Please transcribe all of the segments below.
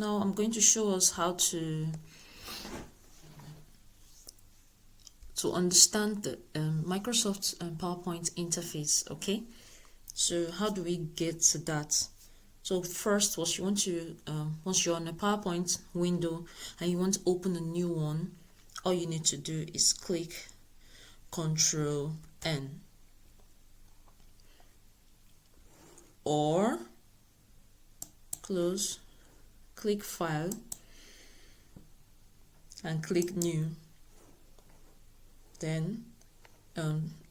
Now I'm going to show us how to understand the Microsoft PowerPoint interface. Okay, so how do we get to that? So first, what you want to once you're on a PowerPoint window and you want to open a new one, all you need to do is click Control N, or close, click File, and click New. Then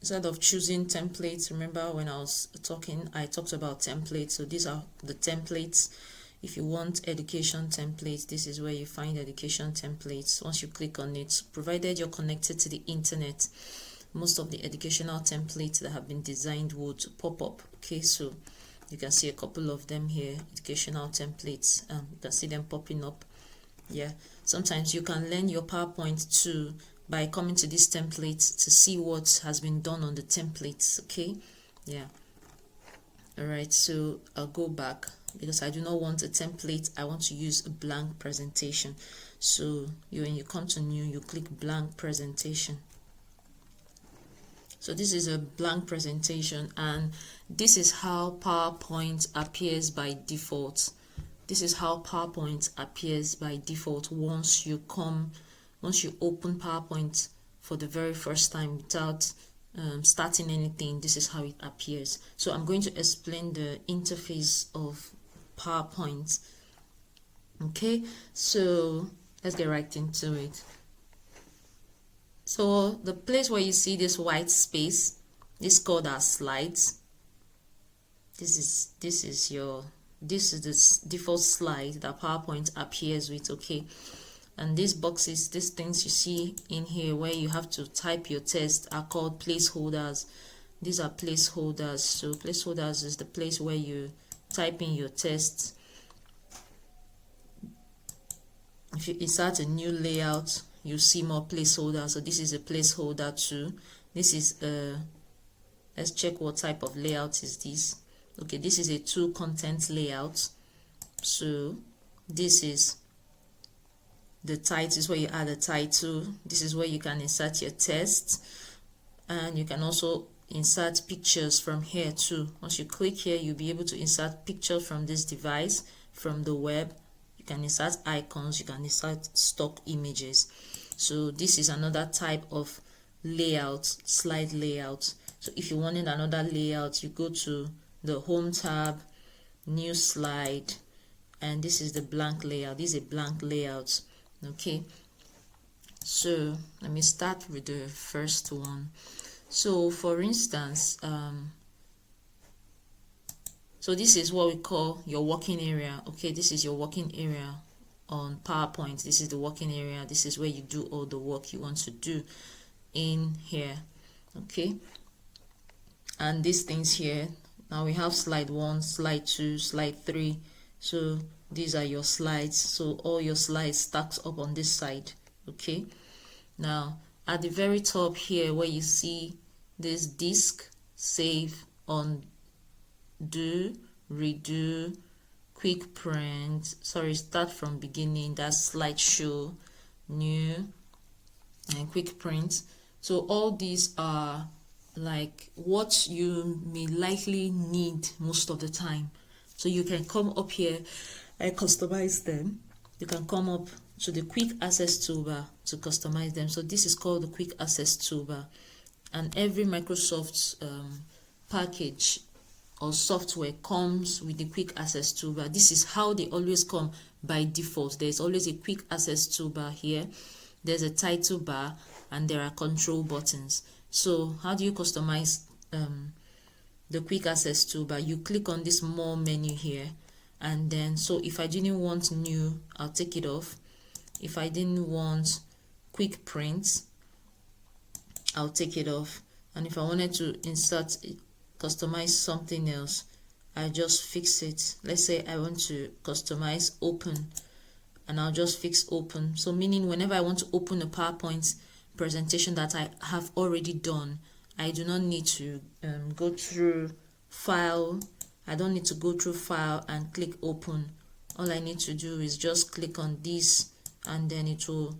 instead of choosing templates, remember when I was talking, I talked about templates. So these are the templates. If you want education templates, this is where you find education templates. Once you click on it, provided you're connected to the internet, most of the educational templates that have been designed would pop up. Okay, so you can see a couple of them here, educational templates. You can see them popping up. Yeah, sometimes you can learn your PowerPoint too by coming to these templates to see what has been done on the templates. Okay, yeah. All right, so I'll go back because I do not want a template. I want to use a blank presentation. So when you come to new, you click blank presentation. So this is a blank presentation, and this is how PowerPoint appears by default. This is how PowerPoint appears by default once you open PowerPoint for the very first time without starting anything. This is how it appears. So I'm going to explain the interface of PowerPoint. Okay, so let's get right into it. So the place where you see this white space is called our slides. This is the default slide that PowerPoint appears with. Okay, and these boxes, these things you see in here where you have to type your text, are called placeholders. These are placeholders. So placeholders is the place where you type in your text. If you insert a new layout, you see more placeholders. So this is a placeholder too. This is let's check what type of layout is this. Okay, this is a 2 content layout. So this is the title, is where you add a title. This is where you can insert your text, and you can also insert pictures from here too. Once you click here, you'll be able to insert pictures from this device, from the web. You can insert icons, you can insert stock images. So this is another type of layout, slide layout. So if you wanted another layout, you go to the home tab, new slide, and this is the blank layout. This is a blank layout. Okay, so let me start with the first one. So for instance, so this is what we call your working area. Okay, this is your working area on PowerPoint. This is the working area. This is where you do all the work you want to do in here. Okay, and these things here, now we have slide 1, slide 2, slide 3. So these are your slides. So all your slides stacks up on this side. Okay, now at the very top here where you see this disk, save, undo, redo, quick print, sorry, start from beginning, that's slideshow, new, and quick print. So all these are like what you may likely need most of the time. So you can come up here and customize them. You can come up to the quick access toolbar to customize them. So this is called the quick access toolbar, and every Microsoft package or software comes with the quick access toolbar. This is how they always come by default. There's always a quick access toolbar here. There's a title bar, and there are control buttons. So how do you customize the quick access toolbar? You click on this more menu here, and then so if I didn't want new, I'll take it off. If I didn't want quick print, I'll take it off. And if I wanted to insert, customize something else, I just fix it. Let's say I want to customize open, and I'll just fix open. So meaning whenever I want to open a PowerPoint presentation that I have already done, I do not need to go through file. I don't need to go through file and click open all I need to do is just click on this, and then it will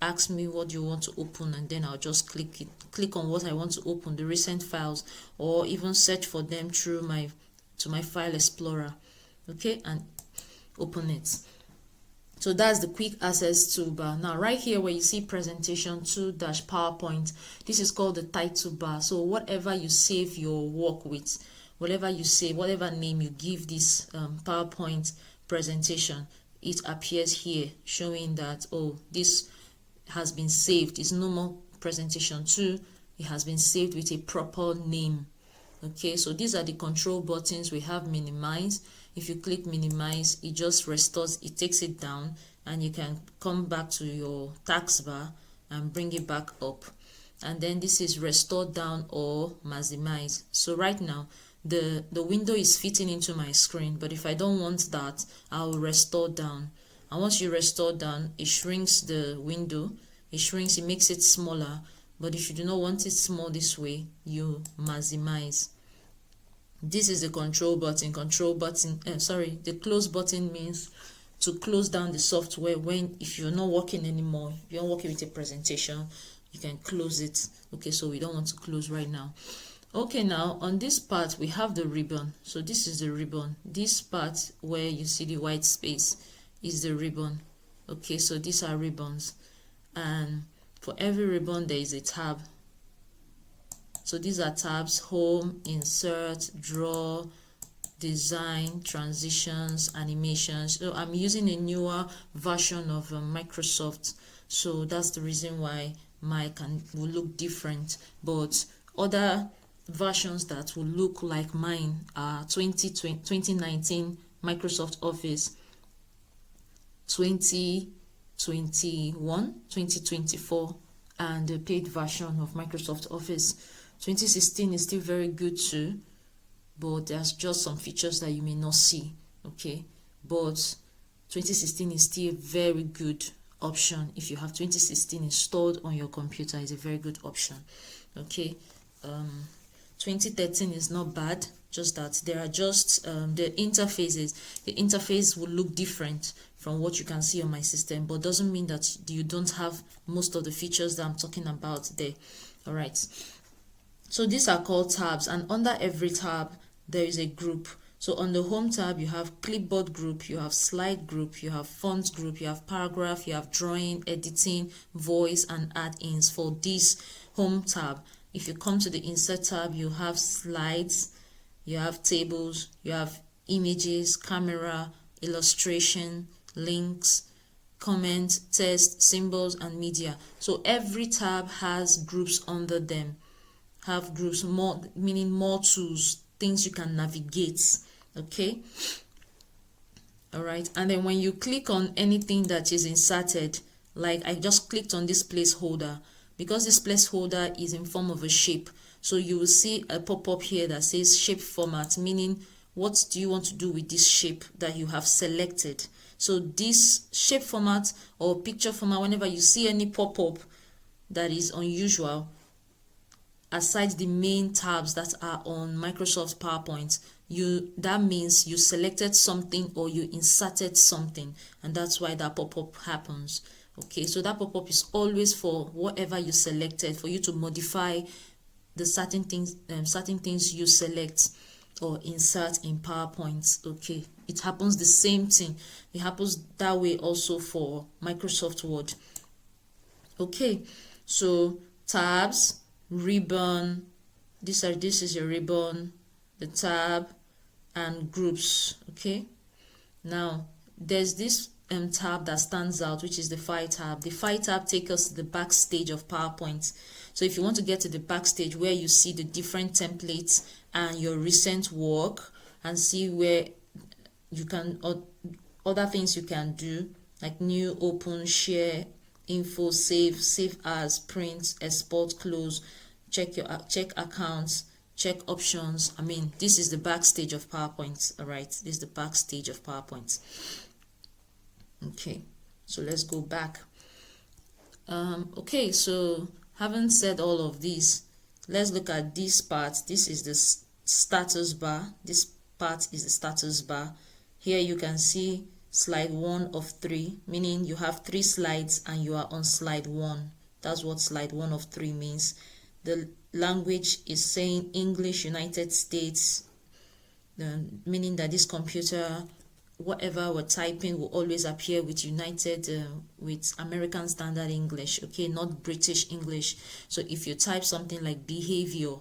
ask me what you want to open, and then I'll just click on what I want to open, the recent files, or even search for them through my file explorer, okay, and open it. So that's the quick access toolbar. Now right here where you see presentation 2-PowerPoint, this is called the title bar. So whatever you save your work with, whatever you save, whatever name you give this PowerPoint presentation, it appears here showing that, oh, this has been saved. It's no more presentation 2. It has been saved with a proper name. Okay, so these are the control buttons. We have minimize. If you click minimize, it just restores, it takes it down, and you can come back to your taskbar and bring it back up. And then this is restore down or maximize. So right now the window is fitting into my screen, but if I don't want that, I'll restore down. And once you restore down, it shrinks the window, it makes it smaller. But if you do not want it small this way, you maximize. This is the control button. The close button means to close down the software if you're not working anymore, if you're working with a presentation, you can close it. Okay, so we don't want to close right now. Okay, now on this part we have the ribbon. So this is the ribbon. This part where you see the white space is the ribbon. Okay, so these are ribbons, and for every ribbon there is a tab. So these are tabs: home, insert, draw, design, transitions, animations. So I'm using a newer version of Microsoft, so that's the reason why mine will look different. But other versions that will look like mine are 2019 Microsoft Office, 2021, 2024, and the paid version of Microsoft Office. 2016 is still very good too, but there's just some features that you may not see. Okay, but 2016 is still a very good option. If you have 2016 installed on your computer, is a very good option. Okay, 2013 is not bad, just that there are just the interfaces. The interface will look different from what you can see on my system, but doesn't mean that you don't have most of the features that I'm talking about there. All right, so these are called tabs, and under every tab there is a group. So on the home tab you have clipboard group, you have slide group, you have font group, you have paragraph, you have drawing, editing, voice, and add-ins for this home tab. If you come to the insert tab, you have slides, you have tables, you have images, camera, illustration, links, comment, text, symbols, and media. So every tab has groups under them. Have groups, more meaning more tools, things you can navigate. Okay, all right. And then when you click on anything that is inserted, like I just clicked on this placeholder, because this placeholder is in form of a shape, so you will see a pop-up here that says shape format, meaning what do you want to do with this shape that you have selected. So this shape format or picture format, whenever you see any pop-up that is unusual, aside the main tabs that are on Microsoft PowerPoint, that means you selected something or you inserted something, and that's why that pop-up happens. Okay, so that pop-up is always for whatever you selected, for you to modify the certain things you select or insert in PowerPoint. Okay, it happens the same thing. It happens that way also for Microsoft Word. Okay, so tabs, ribbon, this is your ribbon, the tab, and groups. Okay, now there's this tab that stands out, which is the file tab. The file tab takes us to the backstage of PowerPoint. So if you want to get to the backstage where you see the different templates and your recent work, and see where you can other things you can do, like new, open, share, info, save as, print, export, close, check accounts, check options. I mean, this is the backstage of PowerPoint. All right, this is the backstage of PowerPoint. Okay, so let's go back. Okay, so having said all of this, let's look at this part. This is the status bar. This part is the status bar. Here you can see slide 1 of 3, meaning you have 3 slides and you are on slide 1. That's what slide 1 of 3 means. The language is saying English United States, meaning that this computer, whatever we're typing will always appear with with American Standard English, okay, not British English. So if you type something like behavior,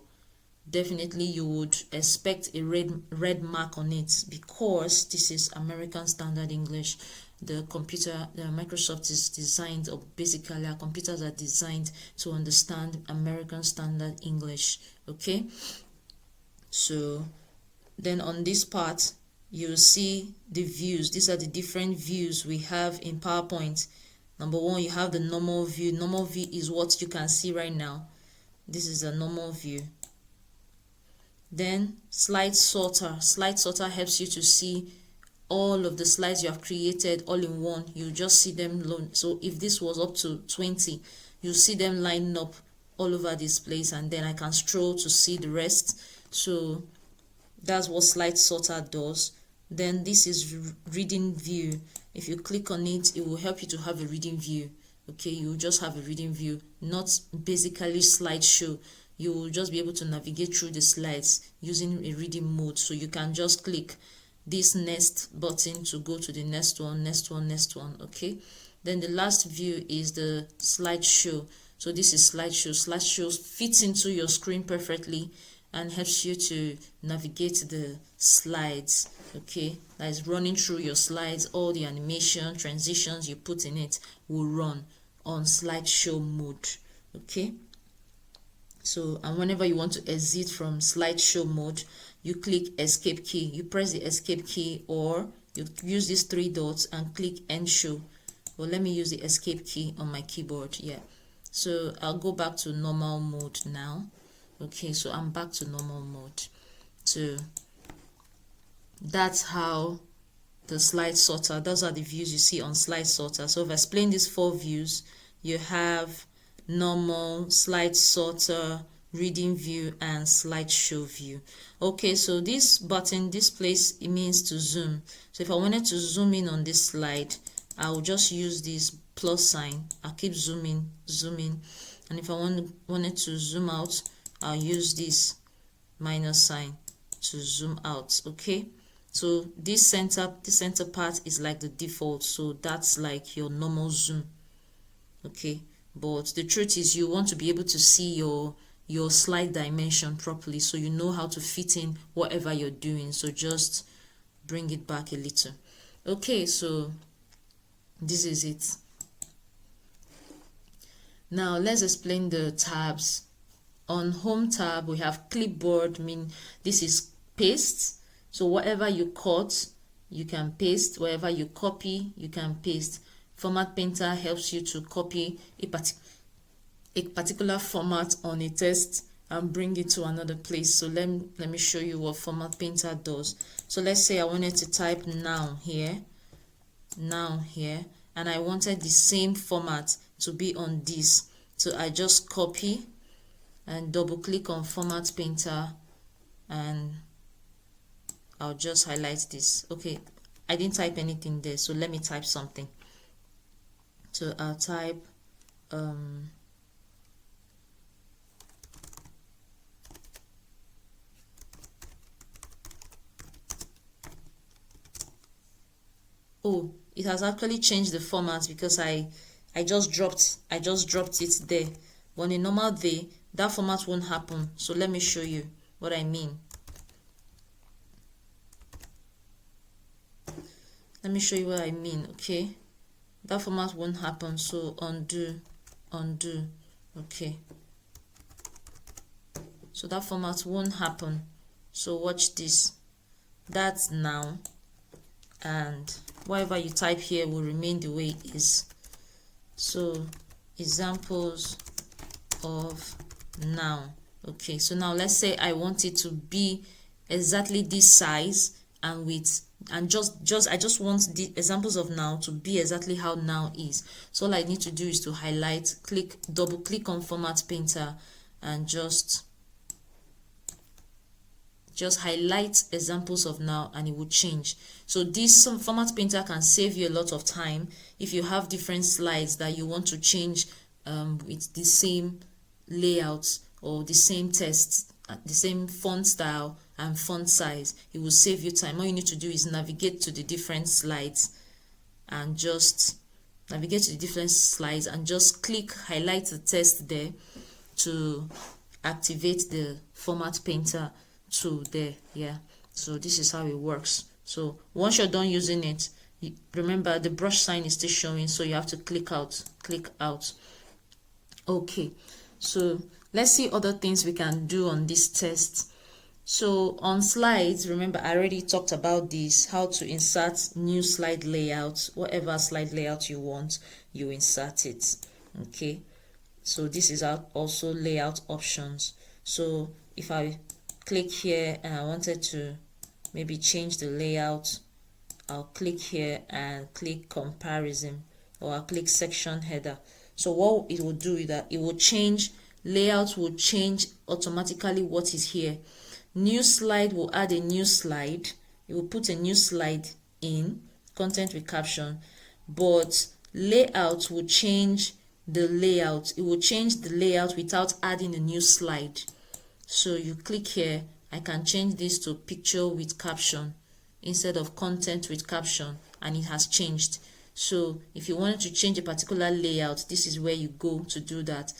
definitely you would expect a red mark on it, because this is American Standard English. The Microsoft is designed, or basically our computers are designed to understand American Standard English, okay. So then on this part, you'll see the views. These are the different views we have in PowerPoint. Number 1, you have the normal view. Normal view is what you can see right now. This is a normal view. Then slide sorter. Slide sorter helps you to see all of the slides you have created all in one. You just see them alone. So if this was up to 20, you see them lining up all over this place, and then I can scroll to see the rest. So that's what slide sorter does. Then this is reading view. If you click on it, it will help you to have a reading view. Okay, you will just have a reading view, not basically slideshow. You will just be able to navigate through the slides using a reading mode. So you can just click this next button to go to the next one, next one, next one. Okay, then the last view is the slideshow. So this is slideshow. Slideshow fits into your screen perfectly and helps you to navigate the slides. Okay, that is running through your slides. All the animation transitions you put in it will run on slideshow mode. Okay, so and whenever you want to exit from slideshow mode, you click escape key. You press the escape key, or you use these 3 dots and click end show. Well, let me use the escape key on my keyboard. Yeah, so I'll go back to normal mode now. Okay, so I'm back to normal mode. So that's how the slide sorter, those are the views you see on slide sorter. So if I explain these 4 views, you have normal, slide sorter, reading view, and slideshow view. Okay, so this button, this place, it means to zoom. So if I wanted to zoom in on this slide, I'll just use this plus sign. I'll keep zooming, and if I wanted to zoom out, I'll use this minus sign to zoom out. Okay, so this center part is like the default, so that's like your normal zoom. Okay, but the truth is you want to be able to see your slide dimension properly, so you know how to fit in whatever you're doing. So just bring it back a little. Okay, so this is it. Now let's explain the tabs. On home tab, we have clipboard, mean this is paste. So whatever you cut, you can paste. Wherever you copy, you can paste. Format painter helps you to copy a particular format on a text and bring it to another place. So let me show you what format painter does. So let's say I wanted to type now here, and I wanted the same format to be on this. So I just copy and double click on format painter, and I'll just highlight this. Okay, I didn't type anything there, so let me type something. So I'll type oh, it has actually changed the format because I just dropped it there. On a normal day, that format won't happen. So let me show you what I mean. Let me show you what I mean. Okay, that format won't happen. So undo. Okay, so that format won't happen. So watch this. That's now, and whatever you type here will remain the way it is. So examples of now. Okay, so now let's say I want it to be exactly this size, and with I just want the examples of now to be exactly how now is. So all I need to do is to highlight, double click on format painter, and just just highlight examples of now and it will change. So this format painter can save you a lot of time if you have different slides that you want to change with the same layout or the same text, the same font style and font size. It will save you time. All you need to do is navigate to the different slides and just click highlight the text there to activate the format painter tool there. Yeah, so this is how it works. So once you're done using it, remember the brush sign is still showing, so you have to click out. Okay, so let's see other things we can do on this test. So on slides, remember I already talked about this, how to insert new slide layout. Whatever slide layout you want, you insert it. Okay, so this is also layout options. So if I click here and I wanted to maybe change the layout, I'll click here and click comparison, or I'll click section header. So what it will do is that it will change, layout will change automatically what is here. New slide will add a new slide. It will put a new slide in, content with caption, but layout will change the layout. It will change the layout without adding a new slide. So you click here, I can change this to picture with caption instead of content with caption, and it has changed. So if you wanted to change a particular layout, this is where you go to do that.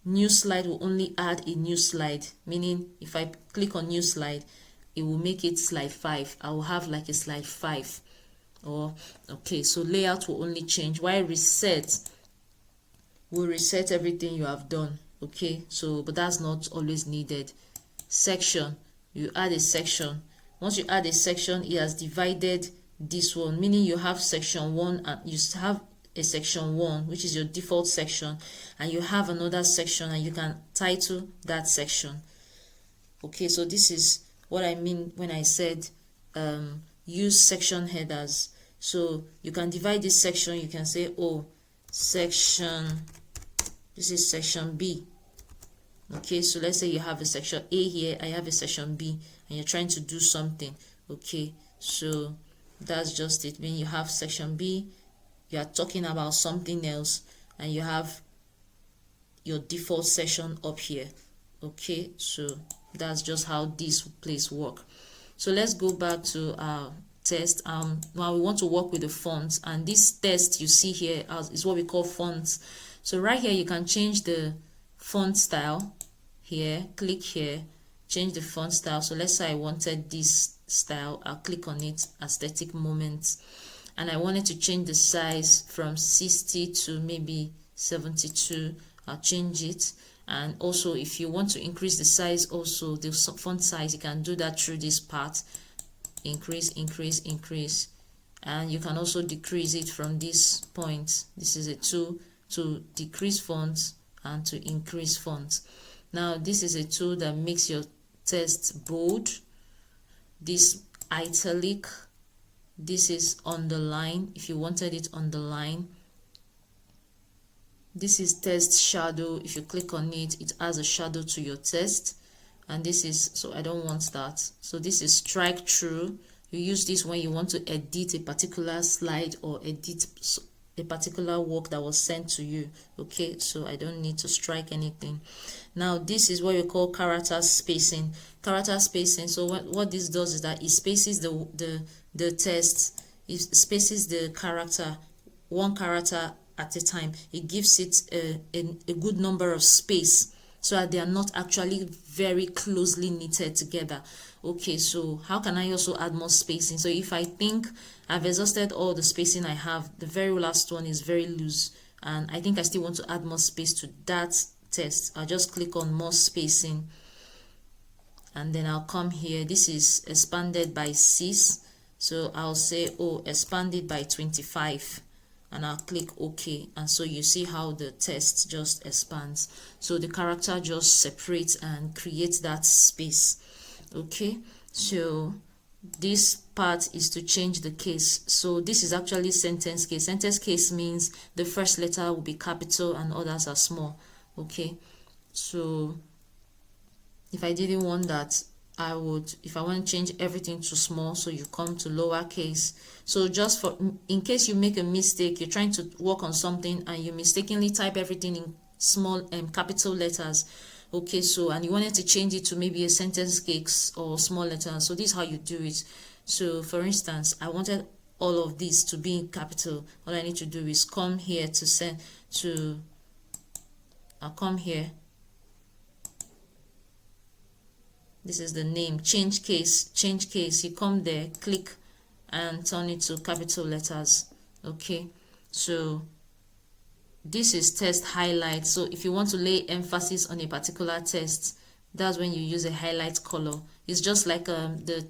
New slide will only add a new slide, meaning if I click on new slide, it will make it slide 5. I will have like a slide 5. Or okay, so layout will only change, while reset will reset everything you have done. Okay, so but that's not always needed. Section, you add a section. Once you add a section, it has divided this one, meaning you have section 1 and you have a section 1, which is your default section, and you have another section, and you can title that section. Okay, so this is what I mean when I said use section headers. So you can divide this section. You can say, oh, section, this is section B. Okay, so let's say you have a section A here, I have a section B, and you're trying to do something. Okay, so that's just it. When you have section B, you are talking about something else, and you have your default section up here. Okay, so that's just how this place work. So let's go back to our test. Now we want to work with the fonts, and this test you see here is what we call fonts. So right here you can change the font style. Here, click here, change the font style. So let's say I wanted this style, I'll click on it, aesthetic moments, and I wanted to change the size from 60 to maybe 72. I'll change it. And also if you want to increase the size, also the font size, you can do that through this part, increase, and you can also decrease it from this point. This is a tool to decrease fonts and to increase fonts. Now this is a tool that makes your text bold, this italic, this is underline if you wanted it underline. This is text shadow. If you click on it, it adds a shadow to your text. And this is, so I don't want that. So this is strike through. You use this when you want to edit a particular slide or edit a particular work that was sent to you. Okay, so I don't need to strike anything. Now this is what we call character spacing. Character spacing, so what this does is that it spaces the text, it spaces the character, one character at a time. It gives it a good number of space so that they are not actually very closely knitted together. Okay, so how can I also add more spacing? So if I think I've exhausted all the spacing I have, the very last one is very loose, and I think I still want to add more space to that text, I'll just click on more spacing, and then I'll come here. This is expanded by 6, so I'll say, oh, expanded by 25, and I'll click OK, and so you see how the text just expands. So the character just separates and creates that space. Okay, so this part is to change the case. So this is actually sentence case. Sentence case means the first letter will be capital and others are small. Okay, so if I didn't want that, I would, if I want to change everything to small, so you come to lowercase. So just for, in case you make a mistake, you're trying to work on something and you mistakenly type everything in small capital letters. Okay, so, and you wanted to change it to maybe a sentence cakes or small letters. So this is how you do it. So for instance, I wanted all of these to be in capital. All I need to do is come here to send to, I'll come here. This is the name, change case. You come there, click and turn it to capital letters. Okay, so this is test highlight. So if you want to lay emphasis on a particular test, that's when you use a highlight color. It's just like the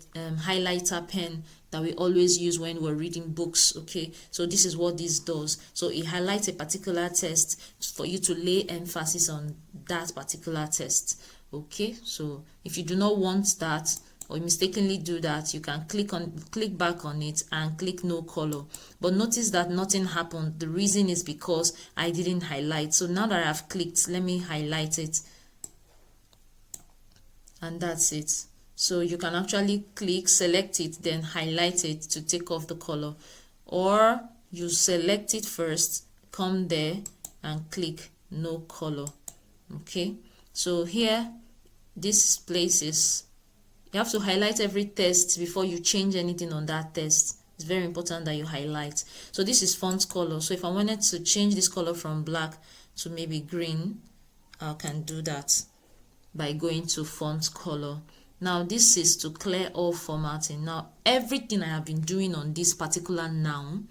highlighter pen that we always use when we're reading books. Okay, so this is what this does. So it highlights a particular test for you to lay emphasis on that particular test. Okay, so if you do not want that or mistakenly do that, you can click back on it and click no color. But notice that nothing happened. The reason is because I didn't highlight. So now that I've clicked, let me highlight it, and that's it. So you can actually click, select it, then highlight it to take off the color, or you select it first, come there and click no color. Okay, so here this place is, you have to highlight every test before you change anything on that test. It's very important that you highlight. So this is font color. So if I wanted to change this color from black to maybe green, I can do that by going to font color. Now this is to clear all formatting. Now everything I have been doing on this particular noun,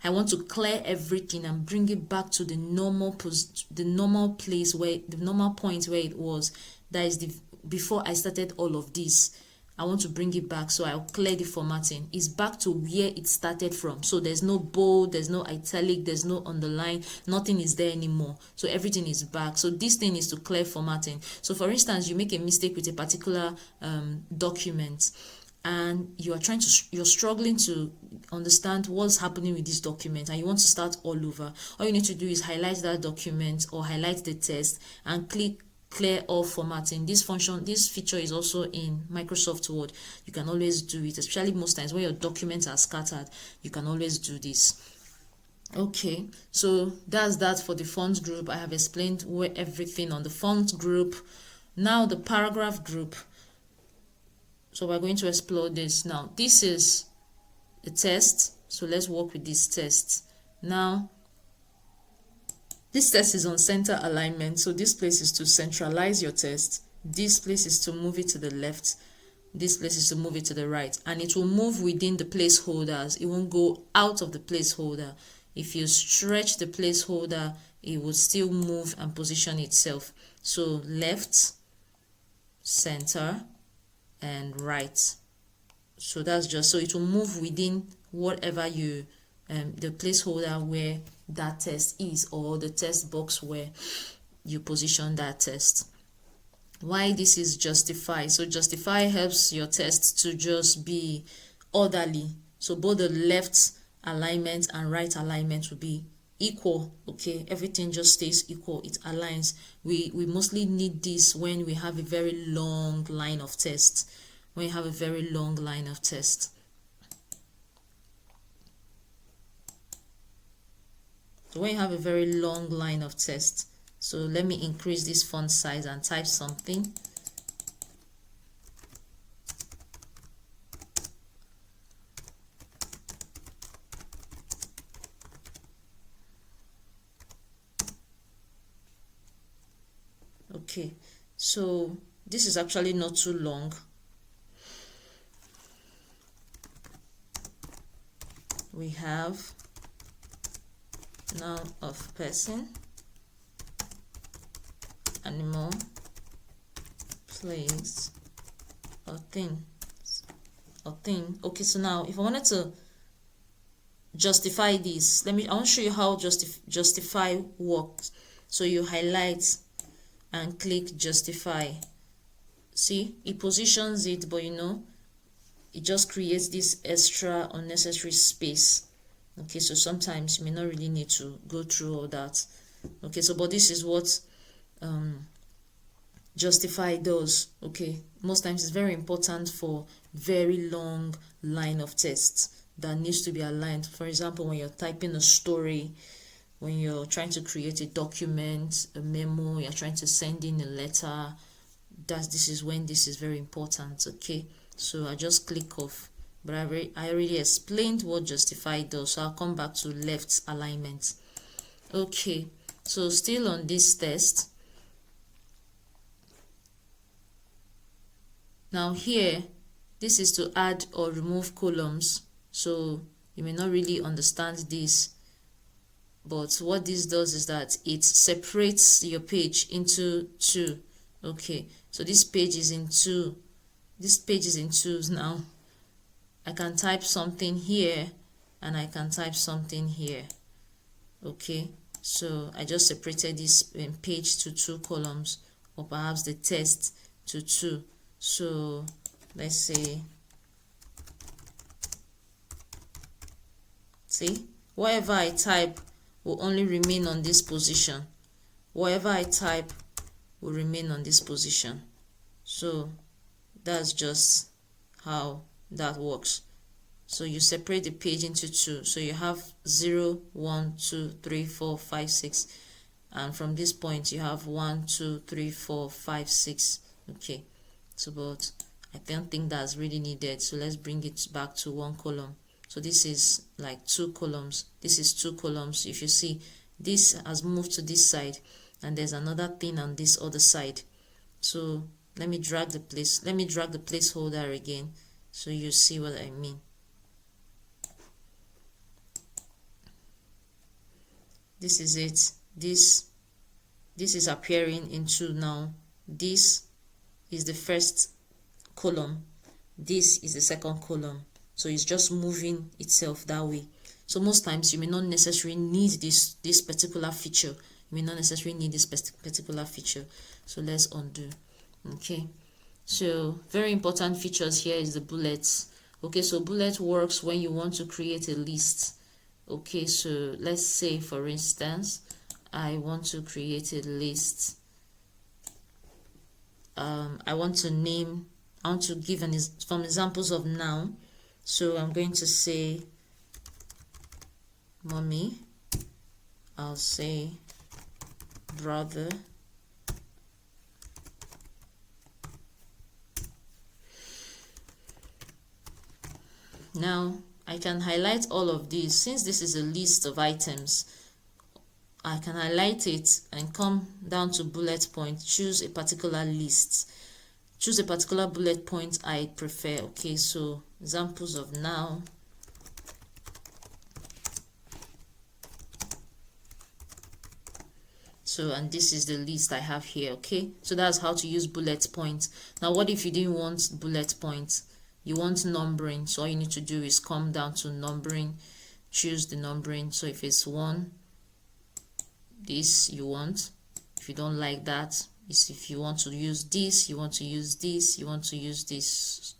I want to clear everything and bring it back to the normal place, where the normal point where it was. That is before I started all of this. I want to bring it back, so I'll clear the formatting. It's back to where it started from. So there's no bold, there's no italic, there's no underline, nothing is there anymore. So everything is back. So this thing is to clear formatting. So for instance, you make a mistake with a particular document, and you're struggling to understand what's happening with this document, and you want to start all over. All you need to do is highlight that document or highlight the text and click clear all formatting. This feature is also in Microsoft Word. You can always do it, especially most times when your documents are scattered. You can always do this. Okay, so that's that for the font group. I have explained everything on the font group. Now the paragraph group. So we're going to explore this now. This is a test, so let's work with this test. Now this test is on center alignment, so this place is to centralize your test. This place is to move it to the left. This place is to move it to the right, and it will move within the placeholders. It won't go out of the placeholder. If you stretch the placeholder, it will still move and position itself. So left, center, and right. So that's just, so it will move within whatever you the placeholder where that test is, or the test box where you position that test. Why this is justify? So justify helps your test to just be orderly. So both the left alignment and right alignment will be equal. Okay, everything just stays equal, it aligns. We mostly need this when we have a very long line of tests. When you have a very long line of tests. So when you have a very long line of tests, so let me increase this font size and type something. Okay, so this is actually not too long. We have noun of person, animal, place, or thing. Okay, so now if I wanted to justify this, I want to show you how justify works. So you highlight and click justify. See, it positions it, but it just creates this extra unnecessary space. Okay, so sometimes you may not really need to go through all that. Okay, so but this is what justify those. Okay, most times it's very important for very long line of text that needs to be aligned. For example, when you're typing a story, when you're trying to create a document, a memo, you're trying to send in a letter, this is when this is very important. Okay, so I just click off, but I already explained what justify does, so I'll come back to left alignment. Okay, so still on this test. Now here, this is to add or remove columns, so you may not really understand this, but what this does is that it separates your page into two. Okay, so this page is in two. This page is in twos now. I can type something here and I can type something here. Okay, so I just separated this page to two columns, or perhaps the text to two. So let's say, see, whatever I type will only remain on this position. Whatever I type will remain on this position. So that's just how that works. So you separate the page into two. So you have 0, 1, 2, 3, 4, 5, 6. And from this point you have 1, 2, 3, 4, 5, 6. Okay. So but I don't think that's really needed. So let's bring it back to one column. So this is like two columns. This is two columns. If you see, this has moved to this side and there's another thing on this other side. So let me drag the placeholder again so you see what I mean. This is it. This is appearing in two now. This is the first column. This is the second column. So it's just moving itself that way. So most times you may not necessarily need this particular feature. You may not necessarily need this particular feature. So let's undo. Okay. So very important features here is the bullets. Okay, so bullet works when you want to create a list. Okay, so let's say for instance I want to create a list. I want to give some examples of noun. So I'm going to say mommy, I'll say brother, now I can highlight all of these. Since this is a list of items, I can highlight it and come down to bullet point, choose a particular list, choose a particular bullet point I prefer. Okay, so examples of now. So, and this is the list I have here. Okay, so that's how to use bullet points. Now what if you didn't want bullet points? You want numbering, so all you need to do is come down to numbering, choose the numbering. So if it's 1, this you want. If you don't like that, is if you want to use this, you want to use this, you want to use this,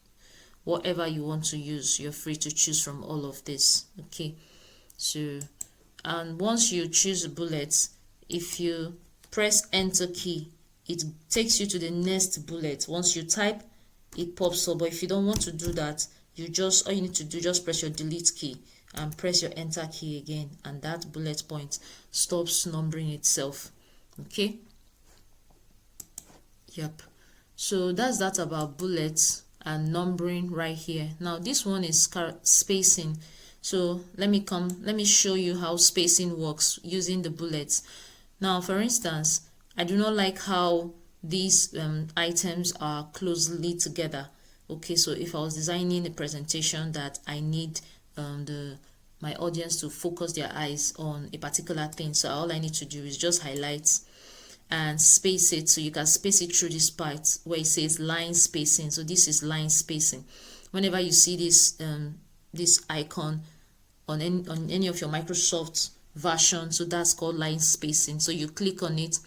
whatever you want to use, you're free to choose from all of this. Okay, so and once you choose bullets, if you press enter key, it takes you to the next bullet. Once you type, it pops up. But if you don't want to do that, all you need to do, just press your delete key and press your enter key again, and that bullet point stops numbering itself. Okay, yep. So that's that about bullets and numbering right here. Now this one is spacing. So let me show you how spacing works using the bullets. Now for instance, I do not like how these items are closely together. Okay, so if I was designing a presentation that I need my audience to focus their eyes on a particular thing, so all I need to do is just highlight and space it. So you can space it through this part where it says line spacing. So this is line spacing. Whenever you see this this icon on any of your Microsoft version, so that's called line spacing. So you click on it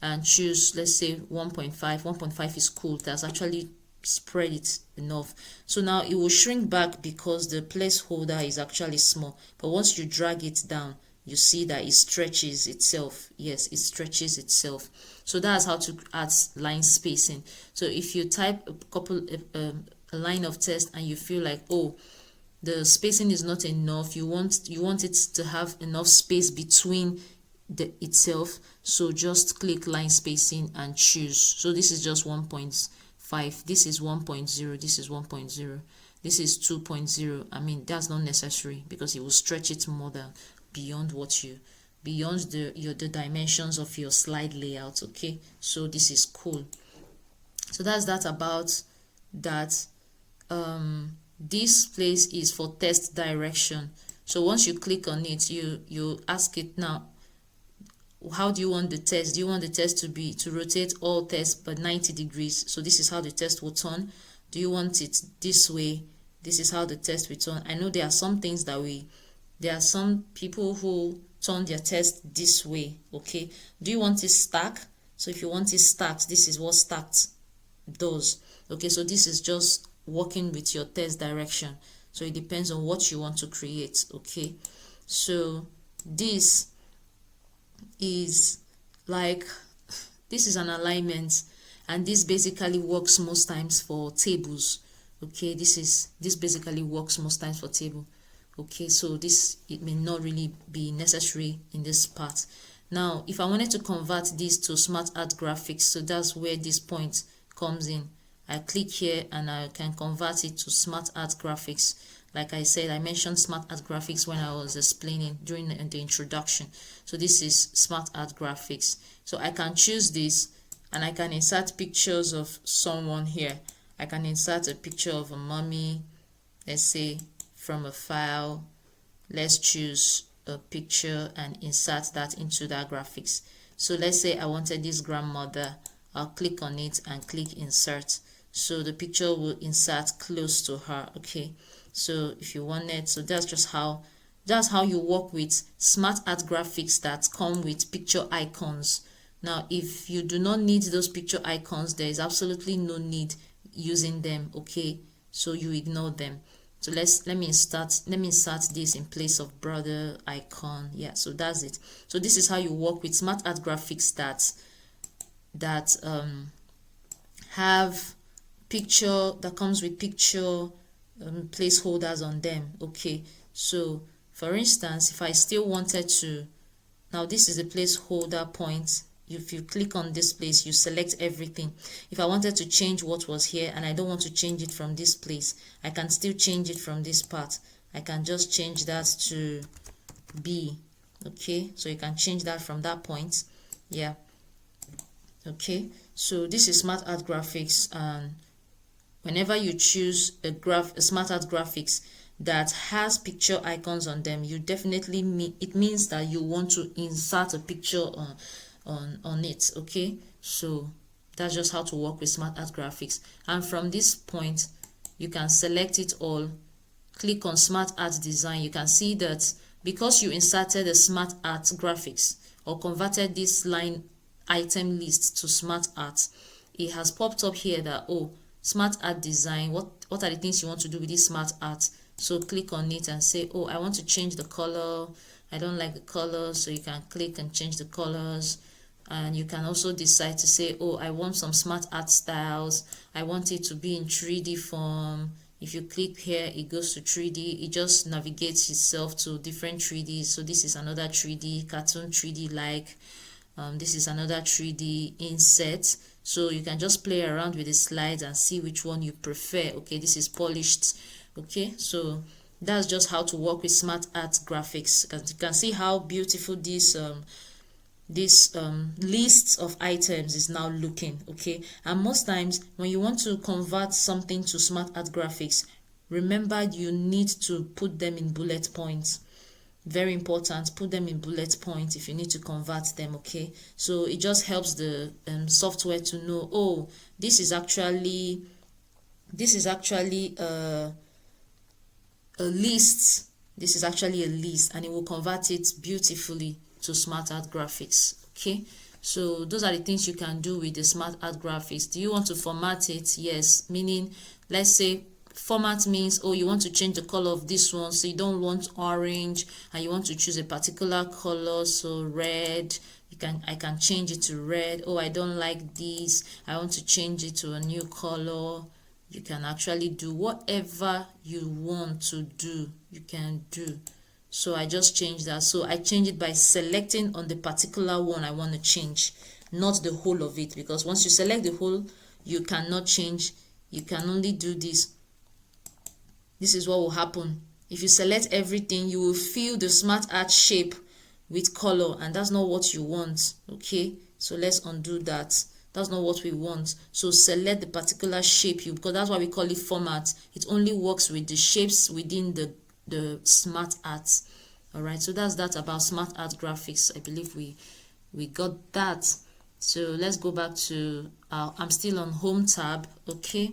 and choose, let's say 1.5. 1.5 is cool. That's actually spread it enough. So now it will shrink back because the placeholder is actually small. But once you drag it down, you see that it stretches itself. Yes, it stretches itself. So that's how to add line spacing. So if you type a line of text and you feel like, oh, the spacing is not enough, you want it to have enough space between itself, so just click line spacing and choose. So this is just 1.5, this is 1.0, this is 1.0, this is 2.0. I mean, that's not necessary because it will stretch it more than beyond the dimensions of your slide layout. Okay, so this is cool. So that's that about that. This place is for text direction. So once you click on it, you ask it now, how do you want the text? Do you want the text to rotate all text by 90 degrees? So this is how the text will turn. Do you want it this way? This is how the text will turn. I know there are some things there are some people who turn their text this way. Okay, do you want it stacked? So if you want it stacked, this is what stacked does. Okay, so this is just working with your text direction. So it depends on what you want to create. Okay, so this is an alignment, and this basically works most times for tables. Okay, this basically works most times for table. Okay, so it may not really be necessary in this part. Now if I wanted to convert this to Smart Art Graphics, so that's where this point comes in. I click here and I can convert it to Smart Art Graphics. Like I said, I mentioned Smart Art Graphics when I was explaining during the introduction. So this is Smart Art Graphics. So I can choose this and I can insert pictures of someone here. I can insert a picture of a mommy, let's say from a file. Let's choose a picture and insert that into that graphics. So let's say I wanted this grandmother. I'll click on it and click insert. So the picture will insert close to her. Okay, so if you want it, so that's how you work with Smart Art Graphics that come with picture icons. Now if you do not need those picture icons, there is absolutely no need using them. Okay, so you ignore them. So let me insert this in place of brother icon. Yeah, so that's it. So this is how you work with Smart Art Graphics that have picture that comes with picture placeholders on them. Okay, so for instance, if I still wanted to, now this is a placeholder point. If you click on this place, you select everything. If I wanted to change what was here and I don't want to change it from this place, I can still change it from this part. I can just change that to B. Okay, so you can change that from that point. Yeah, okay, so this is Smart Art Graphics, and whenever you choose a Smart Art Graphics that has picture icons on them, you definitely it means that you want to insert a picture on it. Okay, so that's just how to work with Smart Art Graphics. And from this point you can select it all, click on Smart Art Design. You can see that because you inserted a Smart Art Graphics or converted this line item list to Smart Art, it has popped up here that, oh, Smart Art Design, what are the things you want to do with this Smart Art? So click on it and say, oh, I want to change the color, I don't like the color. So you can click and change the colors. And you can also decide to say, oh, I want some Smart Art styles, I want it to be in 3D form. If you click here, it goes to 3D. It just navigates itself to different 3Ds. So this is another 3D, cartoon 3D like. This is another 3D inset. So you can just play around with the slides and see which one you prefer. Okay, this is polished. Okay, so that's just how to work with Smart Art Graphics. You can see how beautiful this list of items is now looking. Okay, and most times when you want to convert something to Smart Art Graphics, remember you need to put them in bullet points. Very important, put them in bullet points if you need to convert them. Okay, so it just helps the software to know, oh, this is actually a list. This is actually a list, and it will convert it beautifully to Smart Art Graphics. Okay, so those are the things you can do with the Smart Art Graphics. Do you want to format it? Yes, meaning let's say format means, oh, you want to change the color of this one, so you don't want orange and you want to choose a particular color, so red. I can change it to red. Oh, I don't like this, I want to change it to a new color. You can actually do whatever you want to do, you can do. So I just changed that. So I change it by selecting on the particular one I want to change, not the whole of it, because once you select the whole, you cannot change. You can only do this. This is what will happen. If you select everything, you will fill the smart art shape with color, and that's not what you want. Okay, so let's undo that. That's not what we want. So select the particular shape because that's why we call it format. It only works with the shapes within the smart art. All right, so that's that about smart art graphics. I believe we got that. So let's go back to I'm still on home tab. Okay,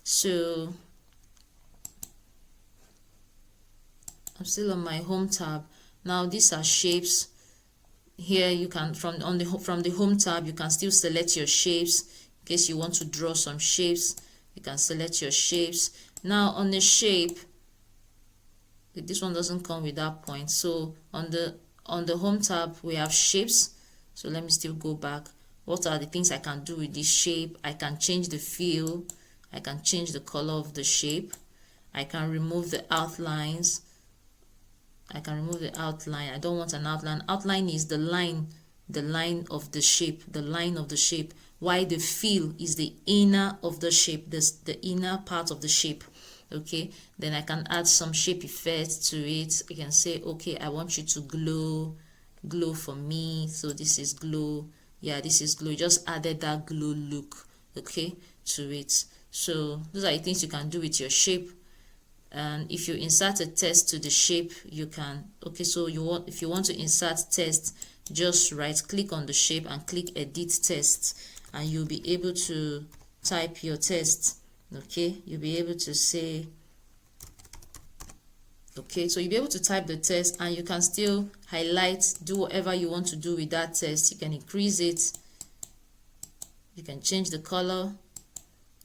so I'm still on my home tab. Now these are shapes. Here you can from the home tab, you can still select your shapes in case you want to draw some shapes. You can select your shapes. Now on the shape, this one doesn't come with that point. So on the home tab we have shapes. So let me still go back. What are the things I can do with this shape? I can change the feel. I can change the color of the shape. I can remove the outlines. I can remove the outline. I don't want an outline. Outline is the line of the shape, the line of the shape. While the feel is the inner of the shape, the inner part of the shape. Okay, then I can add some shape effects to it. I can say, okay, I want you to glow for me. So this is glow. Yeah, this is glow. Just added that glow look, okay, to it. So those are the things you can do with your shape. And if you insert a text to the shape, you can, okay, so if you want to insert text, just right click on the shape and click edit text, and you'll be able to type your text. Okay, you'll be able to say, okay, so you'll be able to type the text, and you can still highlight, do whatever you want to do with that text. You can increase it, you can change the color,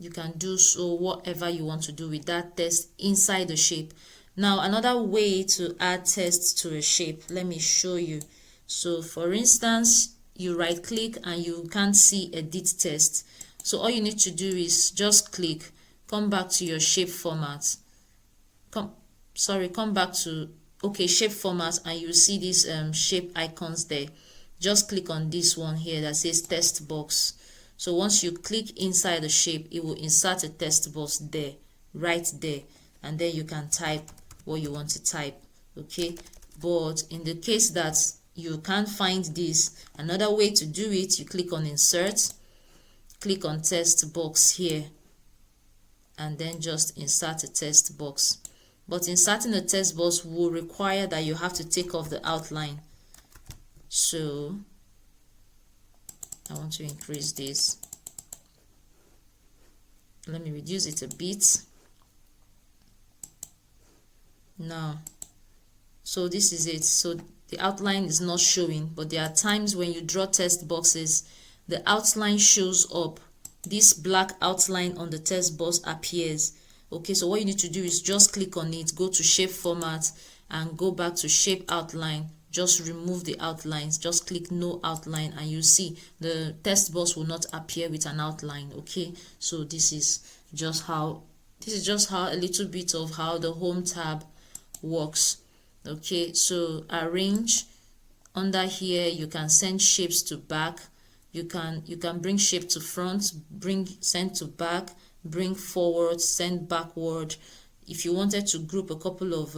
you can do so whatever you want to do with that text inside the shape. Now another way to add text to a shape, let me show you. So for instance, you right click and you can't see edit text. So all you need to do is just click, come back to your shape format, come back to shape format, and you see these shape icons there. Just click on this one here that says text box. So once you click inside the shape, it will insert a text box there, right there, and then you can type what you want to type. Okay, but in the case that you can't find this, another way to do it, you click on insert, click on text box here, and then just insert a text box. But inserting a text box will require that you have to take off the outline. So I want to increase this. Let me reduce it a bit. Now, so this is it. So the outline is not showing, but there are times when you draw text boxes, the outline shows up. This black outline on the text box appears. Okay, so what you need to do is just click on it, go to shape format, and go back to shape outline. Just remove the outlines, just click no outline, and you see the text box will not appear with an outline. Okay, so this is just how a little bit of how the home tab works. Okay, so arrange, under here you can send shapes to back, you can bring shape to front, send to back, bring forward, send backward. If you wanted to group a couple of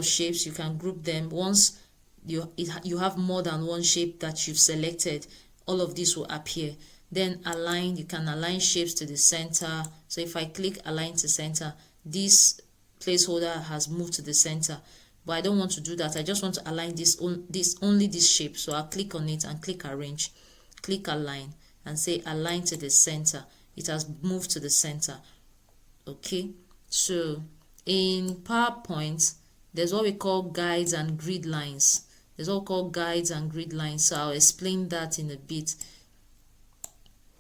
shapes, you can group them. Once you have more than one shape that you've selected, all of this will appear. Then align, you can align shapes to the center. So if I click align to center, this placeholder has moved to the center, but I don't want to do that. I just want to align only this shape. So I'll click on it and click arrange, click align, and say align to the center. It has moved to the center. Okay, so in PowerPoint, there's what we call guides and grid lines. So I'll explain that in a bit.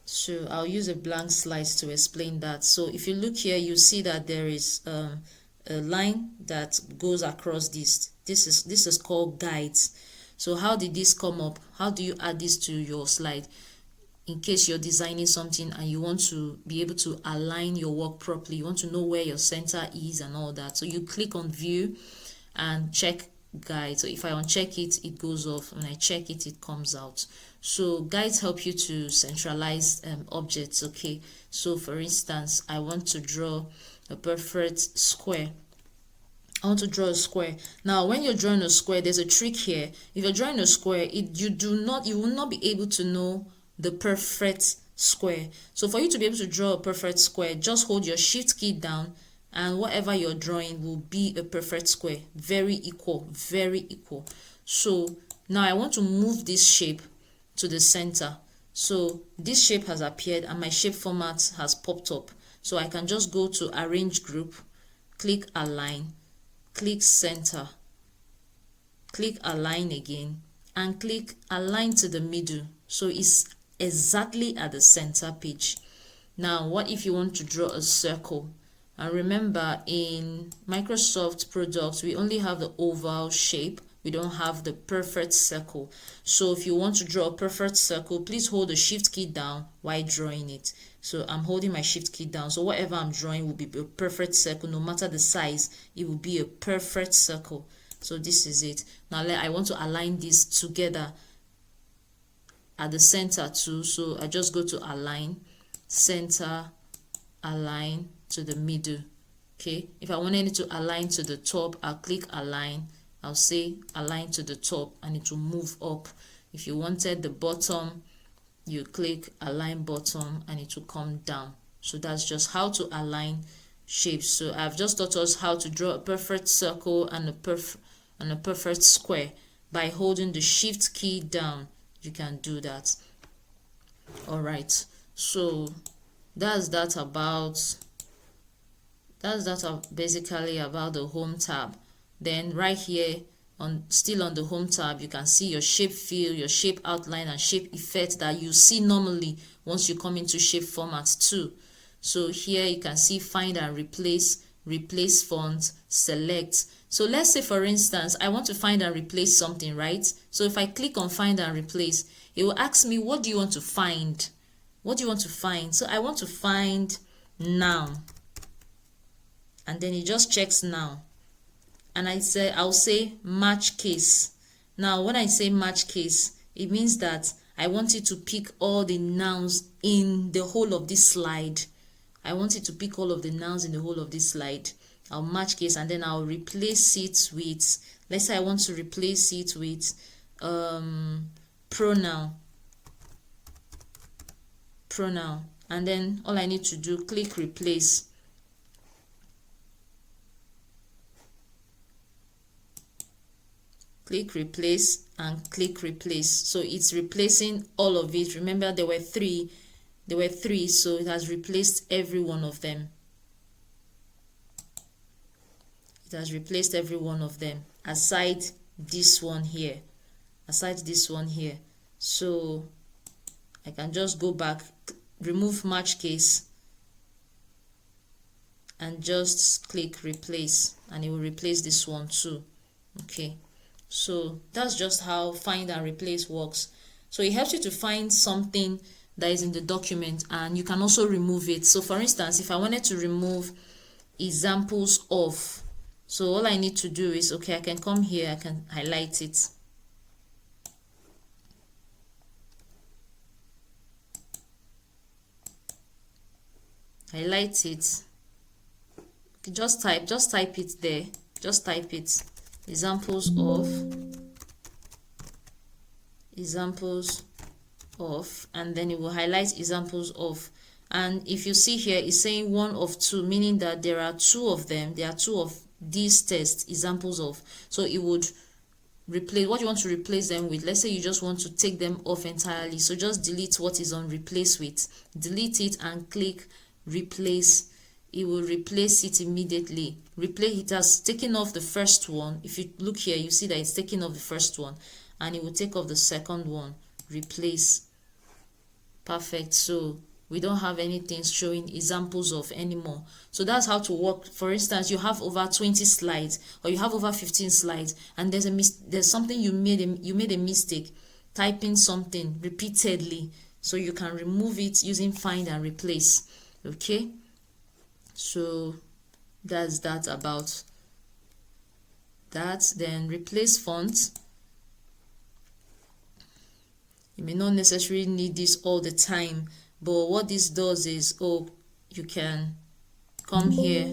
So I'll use a blank slide to explain that. So if you look here, you see that there is a line that goes across this. This is called guides. So how did this come up? How do you add this to your slide? In case you're designing something and you want to be able to align your work properly, you want to know where your center is and all that. So you click on view and check guide. So if I uncheck it, it goes off. When I check it, it comes out. So guides help you to centralize objects. Okay, so for instance, I want to draw a perfect square. I want to draw a square. Now, when you're drawing a square, there's a trick here. If you're drawing a square, you will not be able to know the perfect square. So for you to be able to draw a perfect square, just hold your shift key down and whatever you're drawing will be a perfect square. Very equal, very equal. So now I want to move this shape to the center. So this shape has appeared and my shape format has popped up. So I can just go to arrange group, click align, click center, click align again, and click align to the middle. So it's exactly at the center page. Now, what if you want to draw a circle? And remember, in Microsoft products, we only have the oval shape. We don't have the perfect circle. So if you want to draw a perfect circle, please hold the shift key down while drawing it. So I'm holding my shift key down. So whatever I'm drawing will be a perfect circle. No matter the size, it will be a perfect circle. So this is it. Now I want to align this together at the center too. So I just go to align, center, align to the middle. Okay, if I wanted it to align to the top, I'll click align. I'll say align to the top and it will move up. If you wanted the bottom, you click align bottom and it will come down. So that's just how to align shapes. So I've just taught us how to draw a perfect circle and a perfect square. By holding the shift key down, you can do that. All right, so that's basically about the home tab. Then right here still on the home tab, you can see your shape fill, your shape outline, and shape effect that you see normally once you come into shape format too. So here you can see find and replace font, select. So let's say for instance I want to find and replace something, right? So if I click on find and replace, it will ask me, what do you want to find? What do you want to find? So I want to find noun, and then it just checks noun, and I'll say match case. Now when I say match case, it means that I want it to pick all the nouns in the whole of this slide. I want it to pick all of the nouns in the whole of this slide. I'll match case, and then I'll replace it with, let's say I want to replace it with pronoun, and then all I need to do, click replace. Click replace and click replace. So it's replacing all of it. Remember there were three, so it has replaced every one of them. It has replaced every one of them aside this one here. So I can just go back, remove match case, and just click replace, and it will replace this one too. Okay, so that's just how find and replace works. So it helps you to find something that is in the document, and you can also remove it. So for instance, if I wanted to remove examples of, so all I need to do is, okay, I can come here, I can highlight it. Highlight it. Just type it there. Just type it. Examples of, and then it will highlight examples of. And if you see here, it's saying one of two, meaning that there are two of them. There are two of these tests, examples of. So it would replace what you want to replace them with. Let's say you just want to take them off entirely. So just delete what is on replace with. Delete it and click replace. It will replace it immediately. Replace it has taken off the first one. If you look here, you see that it's taking off the first one, and it will take off the second one. Replace. Perfect. So we don't have anything showing examples of anymore. So that's how to work. For instance, you have over 20 slides or you have over 15 slides, and there's something you made a mistake typing something repeatedly, so you can remove it using find and replace. Okay, so that's that about that. Then replace font. You may not necessarily need this all the time, but what this does is, you can come here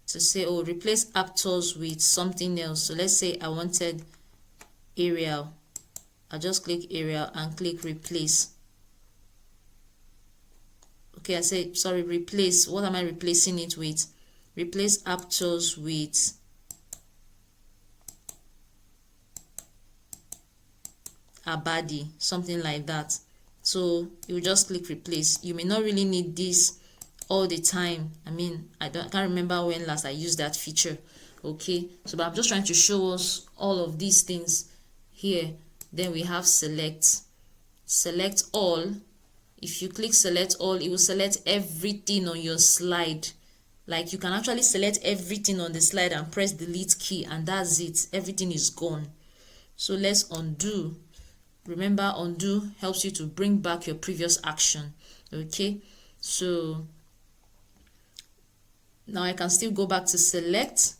to say, replace actors with something else. So let's say I wanted Arial. I'll just click Arial and click replace. Okay, I say, sorry, replace. What am I replacing it with? Replace actors with Abadi, something like that. So you just click replace. You may not really need this all the time. I mean, I can't remember when last I used that feature. Okay, so but I'm just trying to show us all of these things here. Then we have select all. If you click select all, it will select everything on your slide. Like, you can actually select everything on the slide and press delete key, and that's it. Everything is gone. So let's undo. Remember, undo helps you to bring back your previous action. Okay, so now I can still go back to select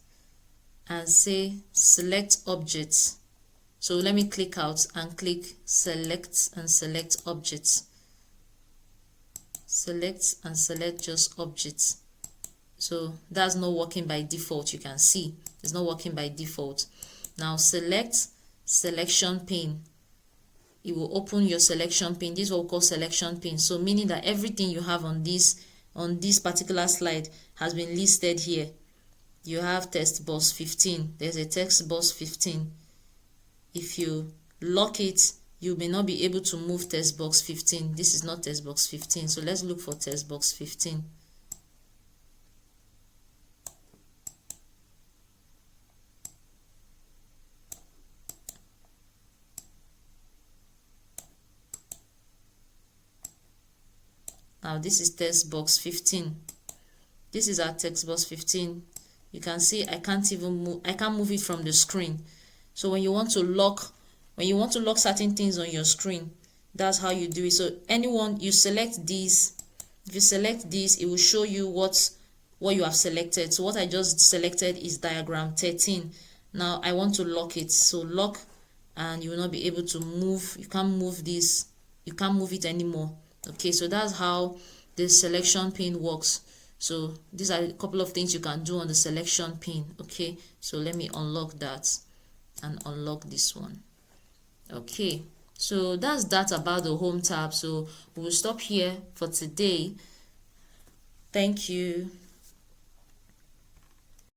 and say select objects. So let me click out and click select and select objects. Select and select just objects. So that's not working by default. You can see it's not working by default. Now select selection pane. It will open your selection pane. This is what we call selection pane. So meaning that everything you have on this particular slide has been listed here. You have text box 15. There's a text box 15. If you lock it, you may not be able to move text box 15. This is not text box 15. So let's look for text box 15. Now this is text box 15. This is our text box 15. You can see I can't move it from the screen. So when you want to lock certain things on your screen, that's how you do it. So you select these. If you select this, it will show you what you have selected. So what I just selected is diagram 13. Now I want to lock it. So lock, and you will not be able to move. You can't move this. You can't move it anymore. Okay, so that's how the selection pane works. So these are a couple of things you can do on the selection pane. Okay, so let me unlock that and unlock this one. Okay, so that's that about the home tab. So we will stop here for today. Thank you.